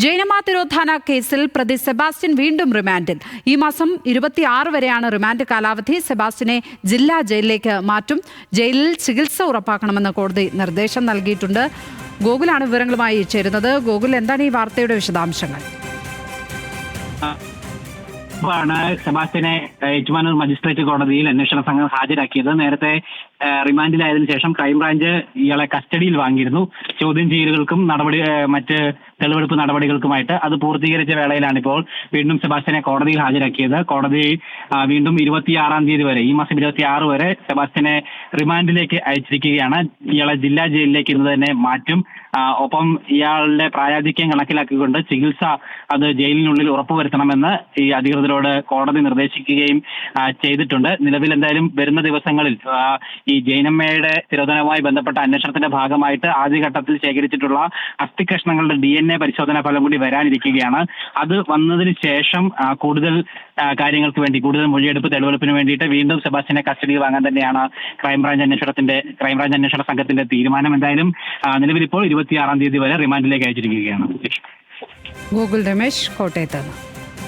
ജൈനമ തിരോധാന കേസിൽ പ്രതി സെബാസ്റ്റ്യൻ വീണ്ടും റിമാൻഡിൽ. ഈ മാസം 26 വരെയാണ് റിമാൻഡ് കാലാവധി. സെബാസ്റ്റ്യനെ ജില്ലാ ജയിലിലേക്ക് മാറ്റും. ജയിലിൽ ചികിത്സ ഉറപ്പാക്കണമെന്ന് കോടതി നിർദ്ദേശം നൽകിയിട്ടുണ്ട്. ഗോകുലാണ് വിവരങ്ങളുമായി ചേരുന്നത്. ഗോകുൽ, എന്താണ് ഈ വാർത്തയുടെ വിശദാംശങ്ങൾ? സെബാസ്റ്റ്യനെ ഏറ്റുമാനൂർ മജിസ്ട്രേറ്റ് കോടതിയിൽ അന്വേഷണ സംഘം ഹാജരാക്കിയത്. നേരത്തെ റിമാൻഡിലായതിനു ശേഷം ക്രൈംബ്രാഞ്ച് ഇയാളെ കസ്റ്റഡിയിൽ വാങ്ങിയിരുന്നു. ചോദ്യം ചെയ്യലുകൾക്കും മറ്റ് തെളിവെടുപ്പ് നടപടികൾക്കുമായിട്ട്. അത് പൂർത്തീകരിച്ച വേളയിലാണ് ഇപ്പോൾ വീണ്ടും സെബാസ്റ്റ്യനെ കോടതിയിൽ ഹാജരാക്കിയത്. കോടതി വീണ്ടും 26-ാം തീയതി വരെ, ഈ മാസം 26 വരെ സെബാസ്റ്റ്യനെ റിമാൻഡിലേക്ക് അയച്ചിരിക്കുകയാണ്. ഇയാളെ ജില്ലാ ജയിലിലേക്ക് ഇന്ന് തന്നെ മാറ്റും. ഒപ്പം ഇയാളുടെ പ്രായാധിക്യം കണക്കിലാക്കിക്കൊണ്ട് ചികിത്സ അത് ജയിലിനുള്ളിൽ ഉറപ്പുവരുത്തണമെന്ന് ഈ അധികൃതരോട് കോടതി നിർദ്ദേശിക്കുകയും ചെയ്തിട്ടുണ്ട്. നിലവിൽ എന്തായാലും വരുന്ന ദിവസങ്ങളിൽ ഈ ജൈനമ്മയുടെ തിരോധാനവുമായി ബന്ധപ്പെട്ട അന്വേഷണത്തിന്റെ ഭാഗമായിട്ട് ആദ്യഘട്ടത്തിൽ ശേഖരിച്ചിട്ടുള്ള അസ്ഥികഷ്ണങ്ങളുടെ DNA പരിശോധനാ ഫലം കൂടി വരാനിരിക്കുകയാണ്. അത് വന്നതിന് ശേഷം കൂടുതൽ കാര്യങ്ങൾക്ക് വേണ്ടി, കൂടുതൽ മൊഴിയെടുപ്പ് തെളിവെടുപ്പിന് വേണ്ടിയിട്ട് വീണ്ടും സെബാസ്റ്റ്യനെ കസ്റ്റഡിയിൽ വാങ്ങാൻ തന്നെയാണ് ക്രൈംബ്രാഞ്ച് അന്വേഷണ സംഘത്തിന്റെ തീരുമാനം. എന്തായാലും നിലവിൽ ഇപ്പോൾ 26-ാം തീയതി വരെ റിമാൻഡിലേക്ക് അയച്ചിരിക്കുകയാണ്. ഗോകുൽ രമേശ്, കോട്ടയത്ത്.